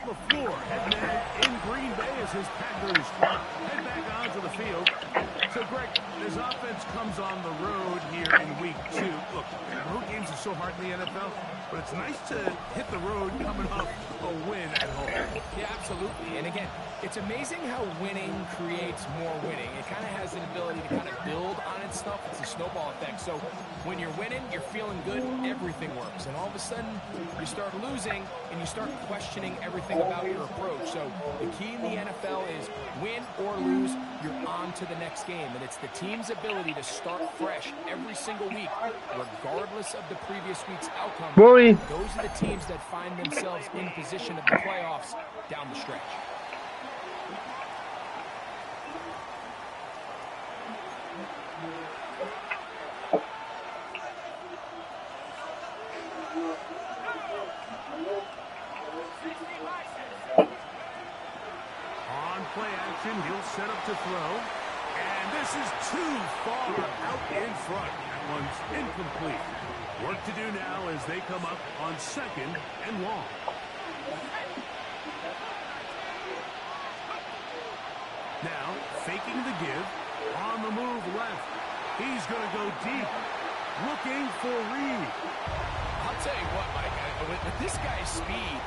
LaFleur heading in Green Bay as his Packers head back onto the field. So, Greg, this offense comes on the road here in week 2. Look, road games are so hard in the NFL, but it's nice to hit the road coming off a win at home. Yeah, absolutely. And again, it's amazing how winning creates more winning. It kind of has an ability to kind of build on its stuff. It's a snowball effect. So when you're winning, you're feeling good, everything works. And all of a sudden, you start losing, and you start questioning everything about your approach. So the key in the NFL is win or lose, you're on to the next game. And it's the team's ability to start fresh every single week, regardless of the previous week's outcome. Rory. Those are the teams that find themselves in position of the playoffs down the stretch. On play action, he'll set up to throw. And this is too far out in front. That one's incomplete. Work to do now as they come up on 2nd and long. Now, faking the give. On the move left. He's going to go deep. Looking for Reed. I'll tell you what, Mike, with this guy's speed,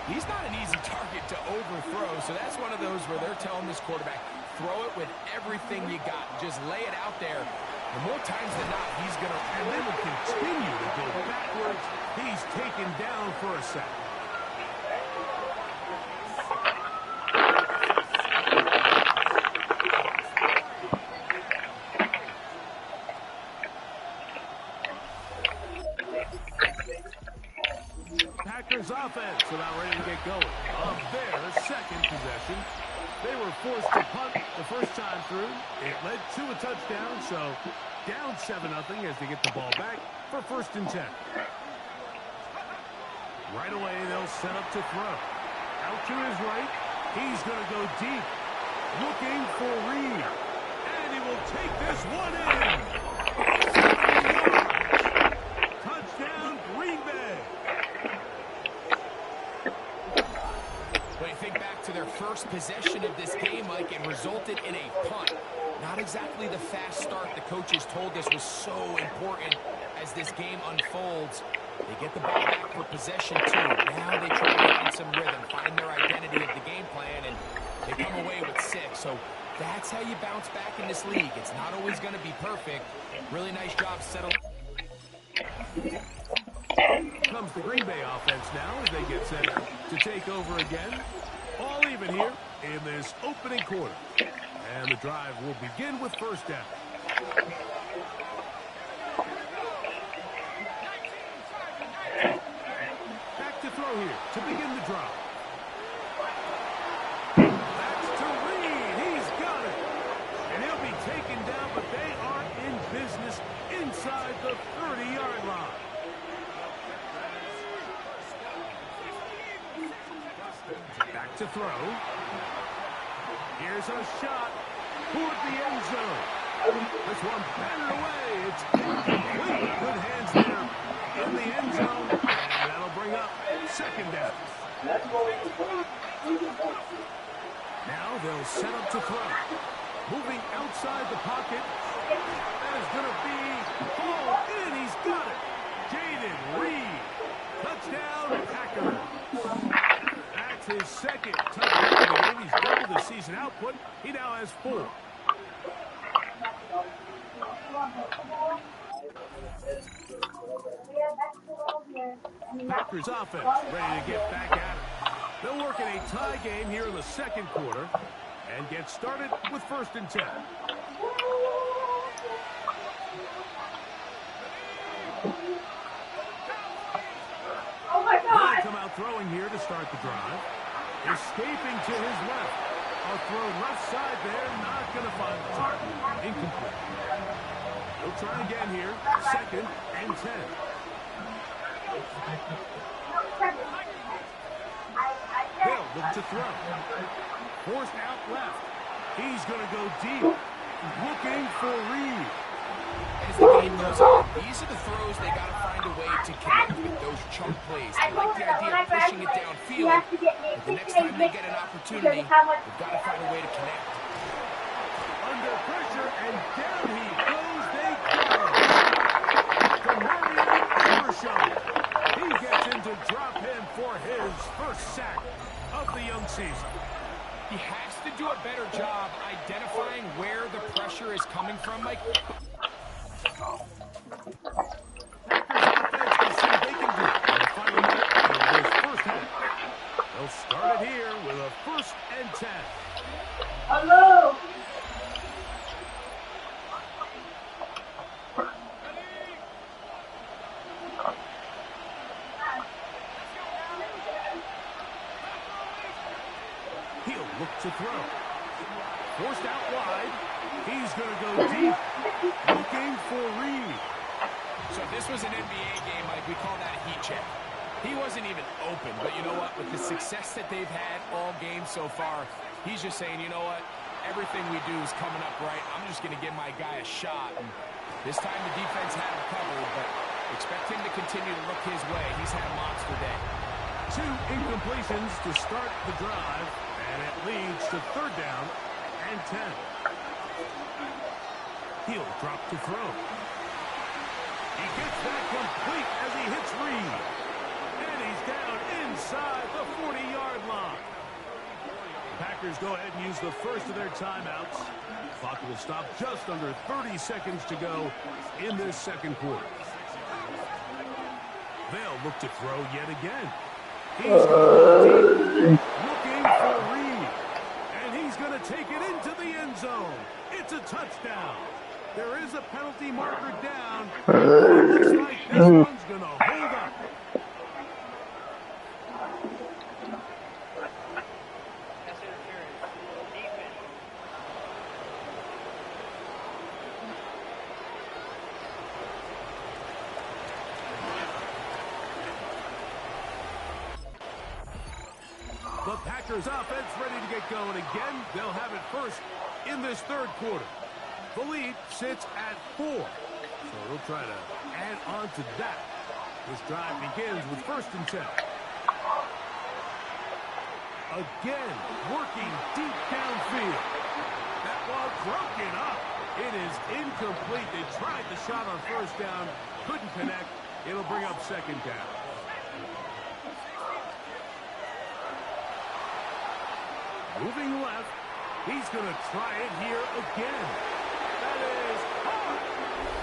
he's not an easy target to overthrow. So that's one of those where they're telling this quarterback, throw it with everything you got. Just lay it out there. And more times than not, he's going to... And they will continue to go backwards. He's taken down for a sack. Packers offense about ready to get going. Of their 2nd possession. They were forced to punt the first time through. It led to a touchdown, so down 7-0 as they get the ball back for 1st and 10. Right away, they'll set up to throw. Out to his right. He's going to go deep. Looking for Reed. And he will take this one in. 70 yards. Touchdown, Green Bay. When you think back to their first possession of this game, Mike, it resulted in a punt. Not exactly the fast start the coaches told us was so important as this game unfolds. They get the ball back for possession 2. Now they try to find some rhythm, find their identity of the game plan, and they come away with 6. So that's how you bounce back in this league. It's not always going to be perfect. Really nice job settling. Comes the Green Bay offense now as they get set to take over again. All even here in this opening quarter. And the drive will begin with 1st down. Back to throw here to begin the drive. That's to Reed. He's got it. And he'll be taken down, but they are in business inside the 30-yard line. Back to throw. Here's a shot toward the end zone. This one batted away. It's incomplete. Good hands there in the end zone. And that'll bring up 2nd down. Now they'll set up to throw. Moving outside the pocket. That is going to be hauled in. He's got it. Jaden Reed. Touchdown, Packers. His 2nd touchdown of the game. He's doubled his season output. He now has 4. Packers offense ready to get back at it. They'll work in a tie game here in the 2nd quarter and get started with 1st and 10. He'll come out throwing here to start the drive. Escaping to his left. A throw left side there. Not going to find the target. Incomplete. He'll try again here. 2nd and 10. Hill look to throw. Forced out left. He's going to go deep. Looking for Reed. As as the game goes on, these are the throws they got to find a way to connect with, those chunk plays. I like the idea of pushing it downfield, but the next time they get an opportunity, they've got to find a way to connect. Under pressure, and down he goes. They got him. He gets into drop him for his first sack of the young season. He has to do a better job identifying where the pressure is coming from, Mike. They'll start it here with a 1st and 10. Hello. He'll look to throw. Forced out wide. He's going to go deep. Looking for Reed. So if this was an NBA game, Mike, we call that a heat check. He wasn't even open, but you know what? With the success that they've had all game so far, he's just saying, you know what? Everything we do is coming up right. I'm just going to give my guy a shot. And this time the defense had him covered, but expect him to continue to look his way. He's had a monster day. 2 incompletions to start the drive, and it leads to 3rd down and 10. He'll drop to throw. He gets that complete as he hits Reed. And he's down inside the 40-yard line. The Packers go ahead and use the first of their timeouts. Clock will stop just under 30 seconds to go in this 2nd quarter. They'll look to throw yet again. He's looking for Reed. And he's going to take it into the end zone. It's a touchdown. There is a penalty marker down. Looks like this one's going to hold up. The Packers offense ready to get going again. They'll have it first in this 3rd quarter. The lead sits at 4. So they'll try to add on to that. This drive begins with 1st and 10. Again, working deep downfield. That ball broken up. It is incomplete. They tried the shot on 1st down. Couldn't connect. It'll bring up 2nd down. Moving left. He's going to try it here again. That is hard.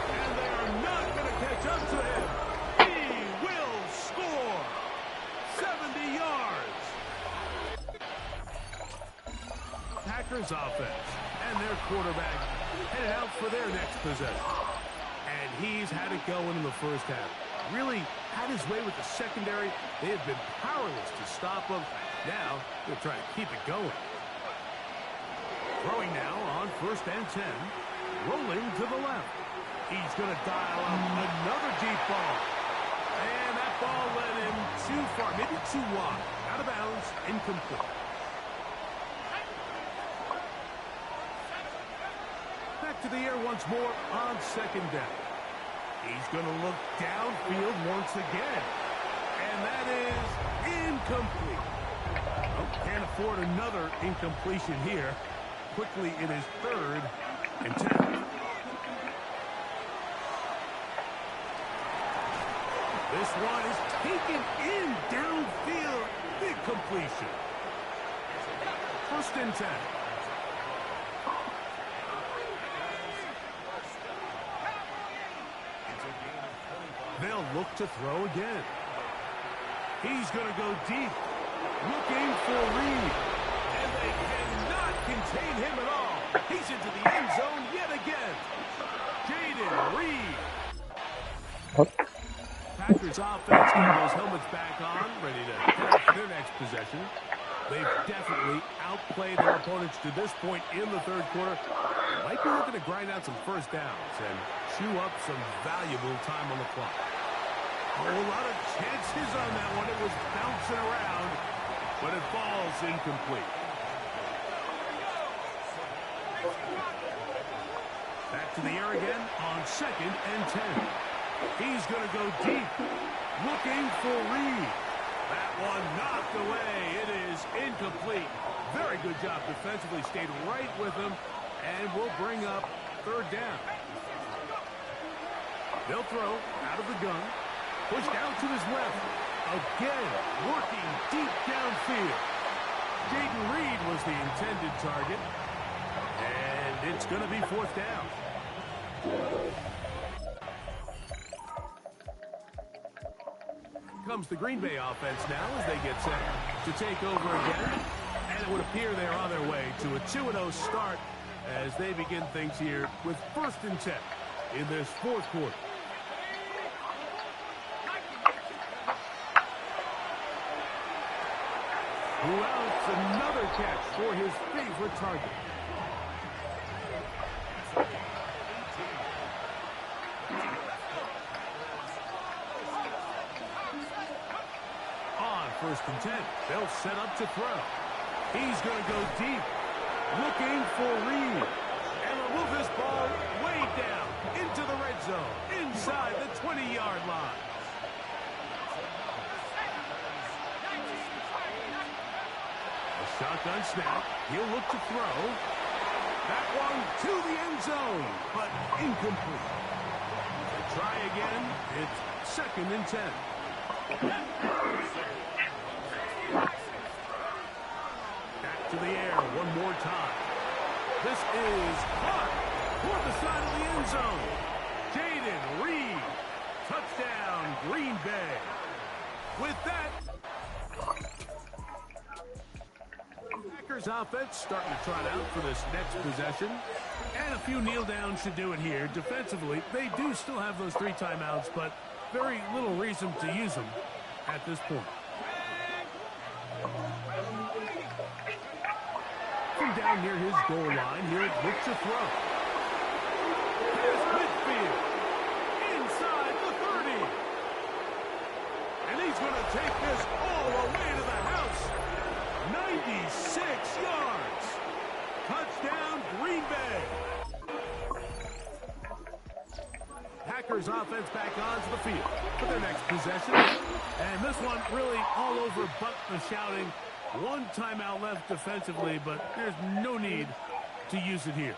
And they are not going to catch up to him. He will score. 70 yards. Packers offense and their quarterback headed out for their next possession. And he's had it going in the 1st half. Really had his way with the secondary. They have been powerless to stop him. Now they'll try to keep it going. Throwing now on 1st and 10. Rolling to the left. He's going to dial up another deep ball. And that ball led him too far, maybe too wide. Out of bounds, incomplete. Back to the air once more on 2nd down. He's going to look downfield once again. And that is incomplete. Oh, can't afford another incompletion here. Quickly, it is 3rd and 10. This one is taken in downfield. Big completion. 1st and 10. They'll look to throw again. He's going to go deep. Looking for Reed. And they cannot contain him at all. He's into the end zone yet again. Jaden Reed. Packers offense getting those helmets back on, ready to head out for their next possession. They've definitely outplayed their opponents to this point in the 3rd quarter. Might be looking to grind out some 1st downs and chew up some valuable time on the clock. A whole lot of chances on that one. It was bouncing around, but it falls incomplete. Back to the air again on 2nd and 10. He's going to go deep, looking for Reed. That one knocked away. It is incomplete. Very good job defensively. Stayed right with him, and will bring up 3rd down. They'll throw out of the gun. Pushed out to his left. Again, working deep downfield. Jaden Reed was the intended target. And it's going to be 4th down. Comes the Green Bay offense now as they get set to take over again. And it would appear they're on their way to a 2-0 start as they begin things here with 1st and 10 in this 4th quarter. Who else? Another catch for his favorite target. On 1st and 10, they'll set up to throw. He's going to go deep, looking for Reed. And will move this ball way down into the red zone, inside the 20-yard line. Shotgun snap. He'll look to throw. That one to the end zone, but incomplete. To try again, it's 2nd and 10. Back to the air one more time. This is caught toward the side of the end zone. Jaden Reed. Touchdown, Green Bay. With that, Packers offense starting to trot out for this next possession. And a few kneel downs should do it here. Defensively, they do still have those 3 timeouts, but very little reason to use them at this point. From down near his goal line, he'll look to throw. Here's midfield. Inside the 30. And he's going to take this all the way to the house. 96 yards. Touchdown, Green Bay. Packers offense back onto the field for their next possession. And this one really all over but the shouting. 1 timeout left defensively, but there's no need to use it here.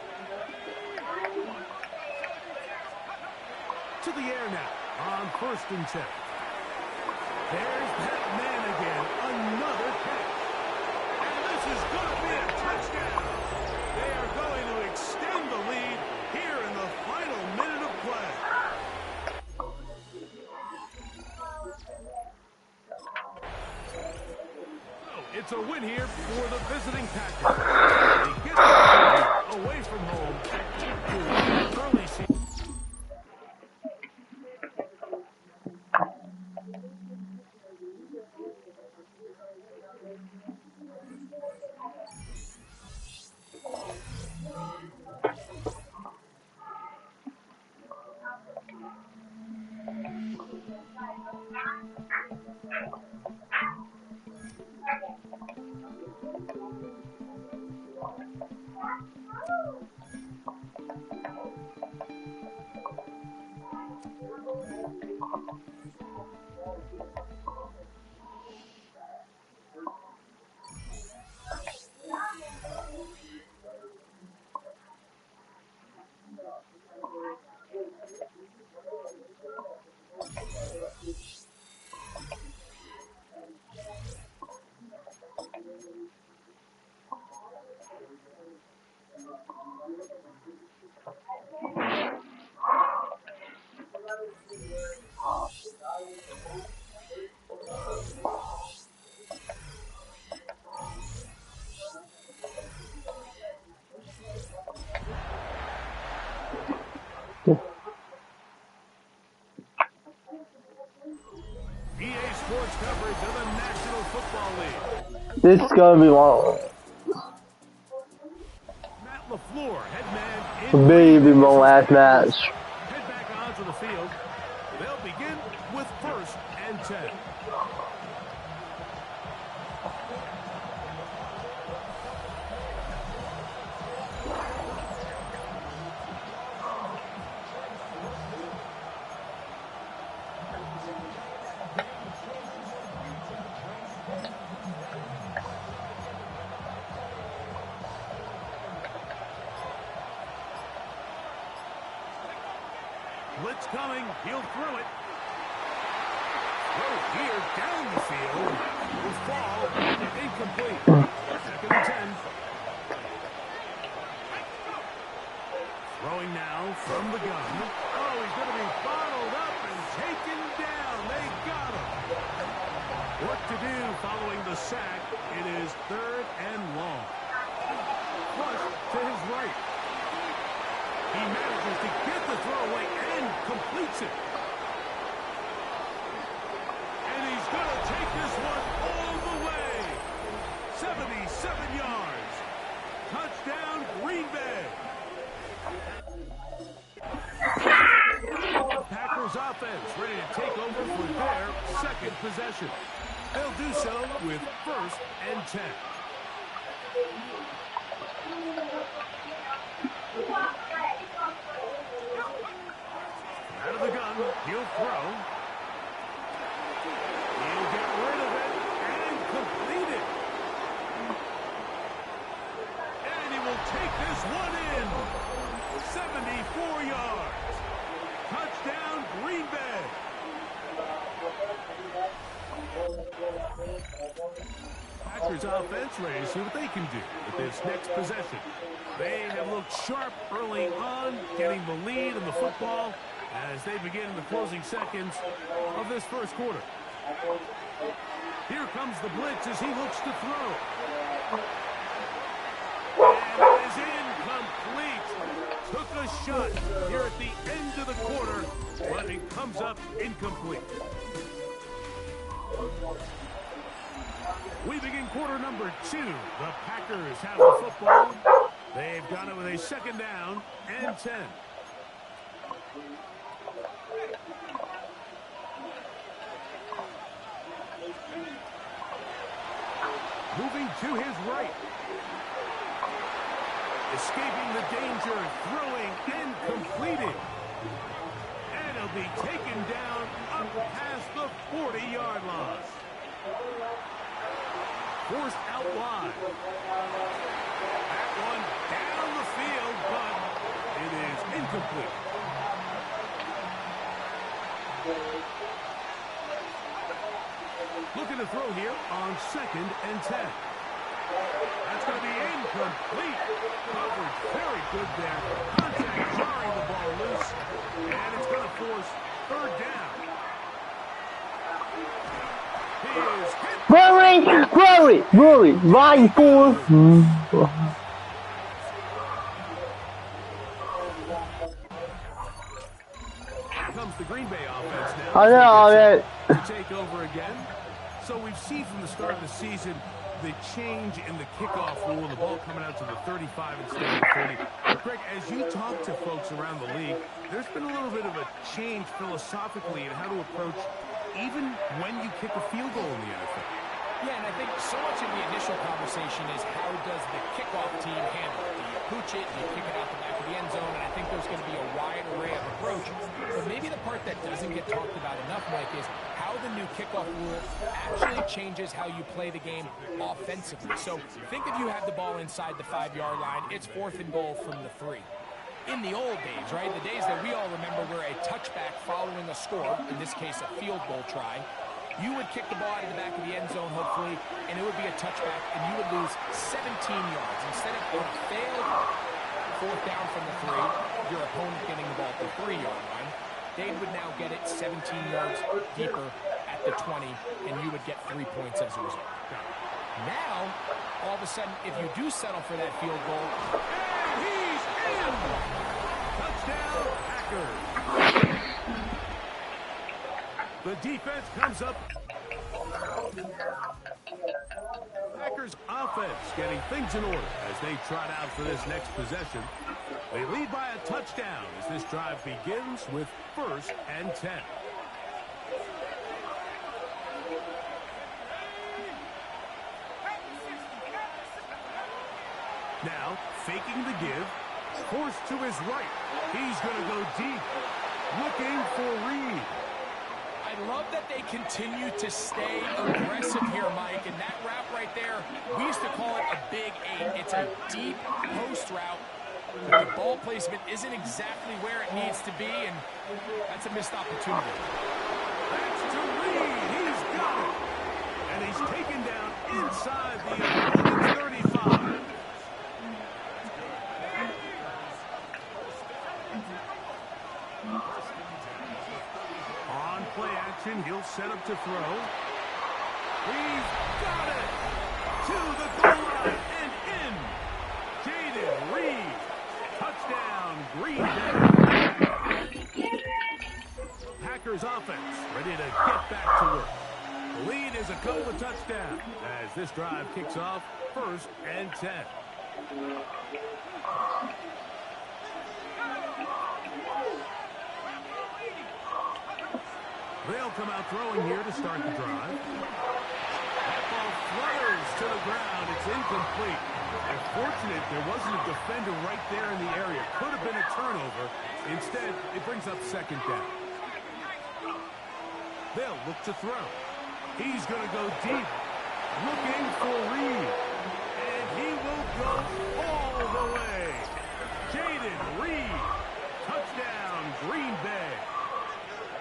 To the air now on 1st and 10. There's that man again. Another catch. And this is going to be a touchdown. They are going to extend the lead here in the final minute of play. It's a win here for the visiting Packers. They get the away from home to early season. Sports coverage of the National Football League. This is going to be long. Matt LaFleur, head man. Maybe my last match. Head back onto the field. They'll begin with 1st and 10. Blitz coming. He'll throw it. Throw here down the field. Will fall. Incomplete. 2nd and 10. Throwing now from the gun. Oh, he's going to be bottled up and taken down. They got him. What to do following the sack? It is 3rd and long. Flush to his right. He manages to get the throw away and completes it. And he's going to take this one all the way. 77 yards. Touchdown, Green Bay. Packers offense ready to take over for their 2nd possession. They'll do so with 1st and 10. Out of the gun, he'll throw. He'll get rid of it and complete it. And he will take this one in. 74 yards. Touchdown, Green Bay. Packers offense ready to see what they can do with this next possession. They have looked sharp early on, getting the lead in the football as they begin the closing seconds of this 1st quarter. Here comes the blitz as he looks to throw. And it is incomplete. Took a shot here at the end of the quarter, but it comes up incomplete. We begin quarter number 2. The Packers have the football. They've got it with a 2nd down and 10. Moving to his right. Escaping the danger, throwing and completing. And he'll be taken down up past the 40-yard line. Forced out wide. That one down the field, but it is incomplete. Looking to throw here on 2nd and 10. That's going to be incomplete. Coverage very good there. Contact jarring the ball loose. And it's going to force 3rd down. He is hit. Rory, right ball. Here comes the Green Bay offense now. I know. To take over again. So we've seen from the start of the season the change in the kickoff rule and the ball coming out to the 35 instead of the 30. Greg, as you talk to folks around the league, there's been a little bit of a change philosophically in how to approach even when you kick a field goal in the NFL. Yeah, and I think so much of the initial conversation is how does the kickoff team handle it? Do you pooch it? Do you kick it out the back of the end zone? And I think there's going to be a wide array of approach. But maybe the part that doesn't get talked about enough, Mike, is how the new kickoff rule actually changes how you play the game offensively. So think if you have the ball inside the 5-yard line, it's 4th and goal from the 3. In the old days, right, the days that we all remember were a touchback following a score, in this case a field goal try, you would kick the ball out of the back of the end zone, hopefully, and it would be a touchback, and you would lose 17 yards. Instead of a failed 4th down from the 3, your opponent getting the ball at the 3-yard line, they would now get it 17 yards deeper at the 20, and you would get 3 points as a result. Now, all of a sudden, if you do settle for that field goal, And he's in! Touchdown, Packers! The defense comes up. Packers offense getting things in order as they trot out for this next possession. They lead by a touchdown as this drive begins with 1st and 10. Now, faking the give, forced to his right. He's going to go deep, looking for Reed. I love that they continue to stay aggressive here, Mike, and that route right there, we used to call it a big 8. It's a deep post route, But the ball placement isn't exactly where it needs to be, and that's a missed opportunity. That's to Reed. He's got it. And he's taken down inside the opponent's 35. On play action, he'll set up to throw. He's got it. To the goal line and in. Jaden Reed. Touchdown, Green Bay. Packers offense ready to get back to work. The lead is a couple of touchdowns as this drive kicks off 1st and 10. They'll come out throwing here to start the drive. That ball flutters to the ground. It's incomplete. Unfortunate there wasn't a defender right there in the area. Could have been a turnover. Instead, it brings up 2nd down. They'll look to throw. He's going to go deep. Looking for Reed. And he will go all the way. Jaden Reed. Touchdown, Green Bay.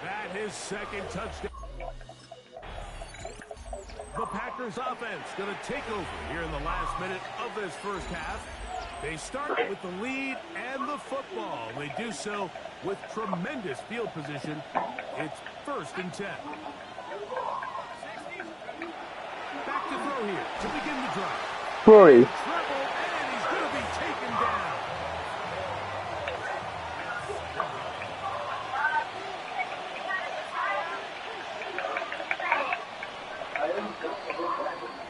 That his 2nd touchdown. The Packers offense going to take over here in the last minute of this first half. They start with the lead and the football. They do so with tremendous field position. It's 1st and 10. Back to throw here to begin the drive. Rory. Treble, and he's going to be taken down.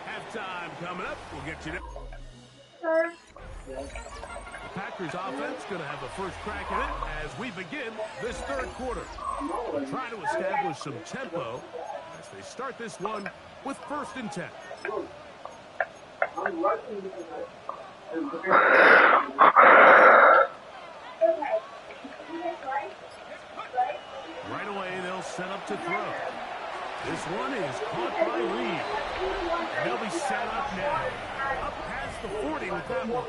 Halftime coming up. We'll get you there. The Packers offense going to have the first crack at it as we begin this 3rd quarter. We'll try to establish some tempo as they start this one with 1st and 10. Right away, they'll set up to throw. This one is caught by Reed. And they'll be set up now. Up past the 40 with that one.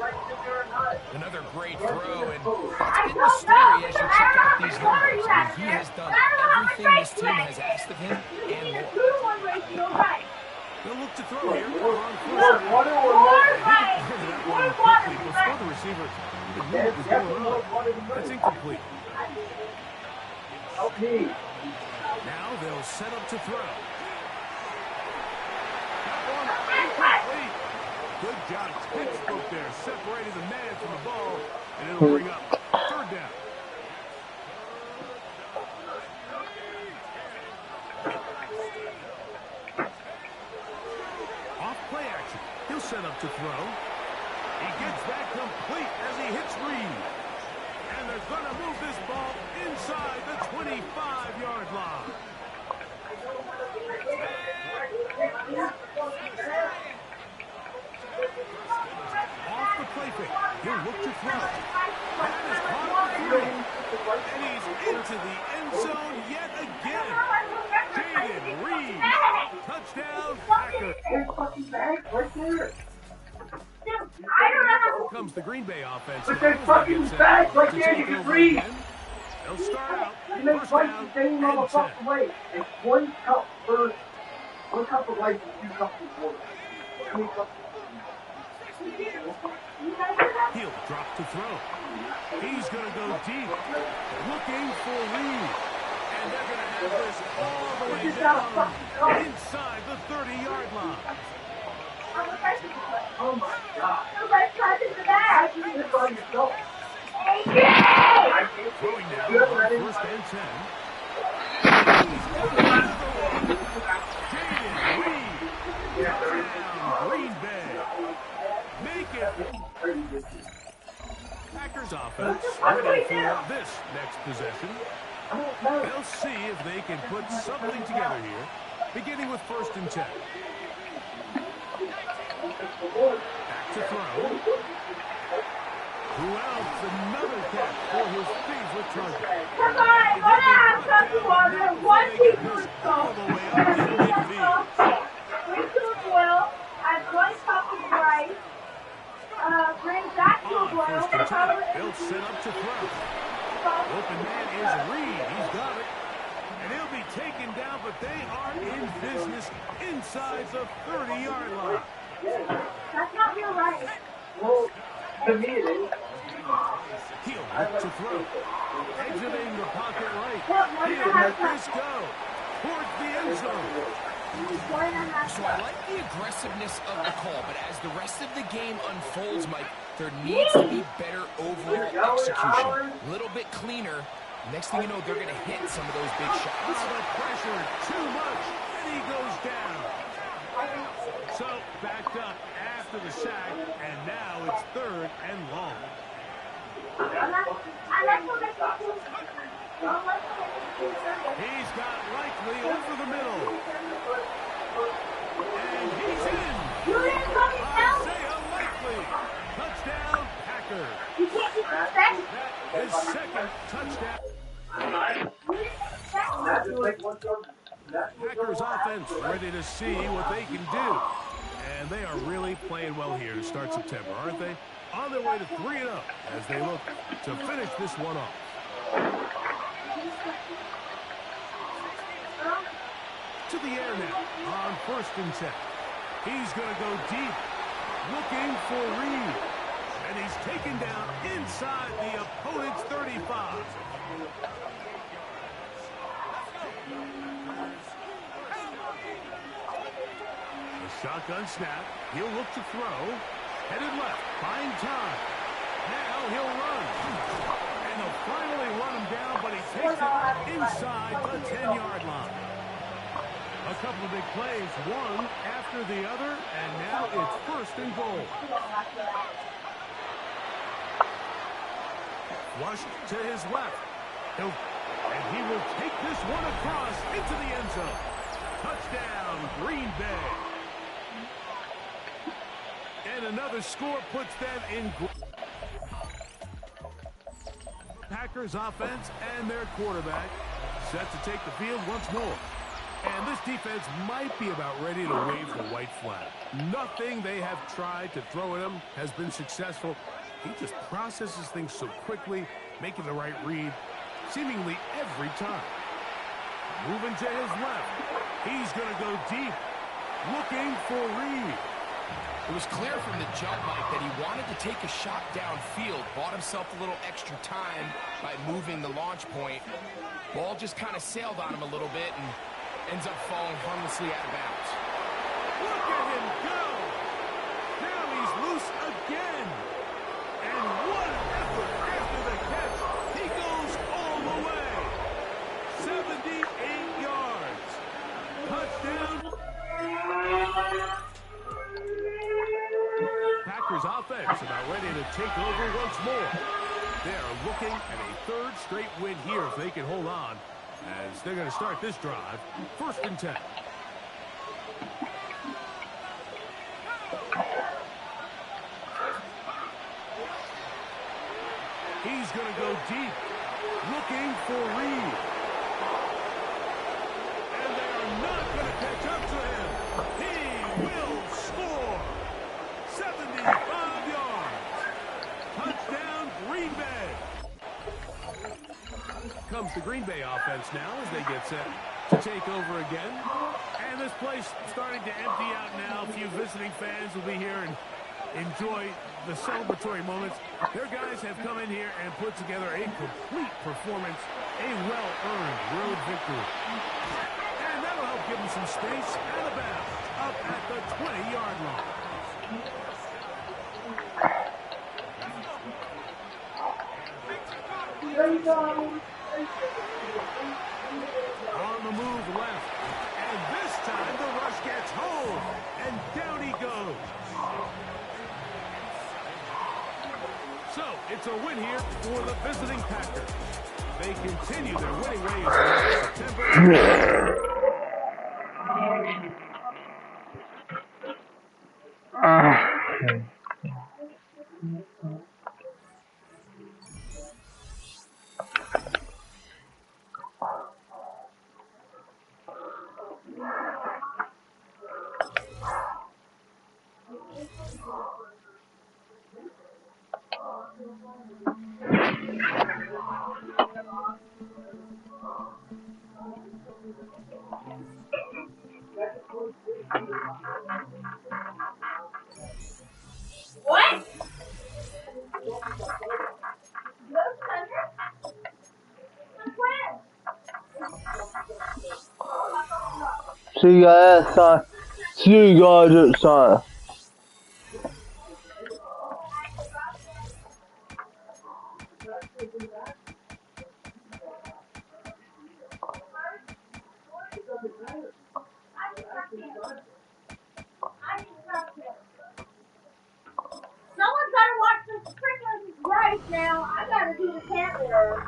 Another great throw, and that's been the story as you check out these numbers. I mean, he has done everything this team has asked of him and more. They'll look to throw here. On 1st. That one quickly before the receiver knew what was going on. That's incomplete. Now they'll set up to throw. That one incomplete. Good job. Textbook there. Separating the man from the ball. And it'll bring up 3rd down. Off play action. He'll set up to throw. He gets that complete as he hits Reed. And they're going to move this ball inside the 25-yard line. Off the play fake. He'll look to throw. That is caught for 3. And he's into the end zone yet again. Jaden Reed. Touchdown, Packers. Comes the Green Bay offense. But that fucking bag right there, you can read. They'll start out. You make First twice down the same and motherfucking 10. way. And 1 cup of rice and 2 cups of water. 3 cups He'll drop to throw. He's going to go deep. Looking for Reed. And they're going to have this all the way down inside the 30-yard line. Oh my God. This by yourself. Throwing down on 1st and 10. Jaden Reed. Touchdown, Green Bay. Make it. Packers offense ready for this next possession. They'll see if they can put something together here, beginning with 1st and 10. Back to throw. Who else? Another catch for his favorite target. Come on, come to water. 1 teaspoon All the way up to midfield. 3 spoons oil, add 1 cup of rice, bring that to a boil, 10. They'll set up to throw. Open man is Reed. He's got it. And he'll be taken down, but they are in business inside the 30-yard line. That's not real life. Well, to me it is. He'll look to throw. Exiting the pocket right. He'll let this go towards the end zone. So I like the aggressiveness of the call, but as the rest of the game unfolds, Mike, there needs to be better overall execution. A little bit cleaner. Next thing you know, they're going to hit some of those big shots. The pressure too much, and he goes down. So backed up after the sack, and now it's 3rd and long. He's got Likely over the middle. And he's in. Isaiah Likely. Touchdown, Packers. His second touchdown. Packers offense ready to see what they can do. And they are really playing well here to start September, aren't they? On their way to 3-0 as they look to finish this one off. To the air now on 1st and 10. He's going to go deep, looking for Reed. And he's taken down inside the opponent's 35. The shotgun snap. He'll look to throw. Headed left, buying time. Now he'll run. And they'll finally run him down, but he takes it inside the 10-yard line. A couple of big plays, one after the other, and now it's 1st and goal. Flushed to his left. And he will take this one across into the end zone. Touchdown, Green Bay. And another score puts them in. Packers offense and their quarterback set to take the field once more. And this defense might be about ready to wave the white flag. Nothing they have tried to throw at him has been successful. He just processes things so quickly, making the right read seemingly every time. Moving to his left. He's going to go deep, looking for Reed. It was clear from the jump, Mike, that he wanted to take a shot downfield, bought himself a little extra time by moving the launch point. Ball just kind of sailed on him a little bit and ends up falling harmlessly out of bounds. Look at him go! Now he's loose again. And what an effort after the catch. He goes all the way. 78 yards. Touchdown. Packers offense about ready to take over once more. They are looking at a 3rd straight win here if they can hold on, as they're going to start this drive. 1st and 10. He's going to go deep, looking for Reed. And they are not going to catch up to him. He will score. 75 yards. Touchdown, Green Bay. Comes the Green Bay offense now as they get set to take over again. And this place starting to empty out now. A few visiting fans will be here and enjoy the celebratory moments. Their guys have come in here and put together a complete performance, a well-earned road victory. And that'll help give them some space out of bounds up at the 20-yard line. On the move left. And this time the rush gets home. And down he goes. So it's a win here for the visiting Packers. They continue their winning ways in September. What? See you guys next time. See you guys next time. Someone's got to watch this freaking race now. I got to do the calendar.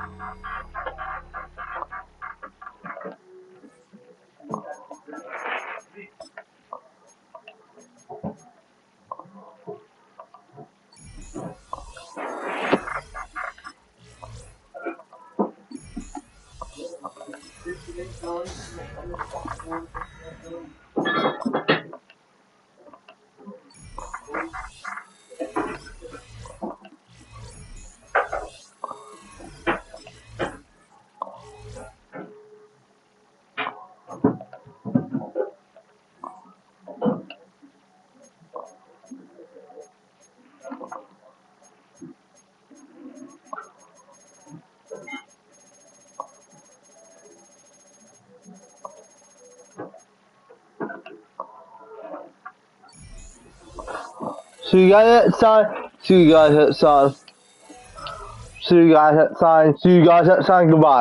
See you guys next time. See you guys next time. See you guys next time. See you guys next time. Goodbye.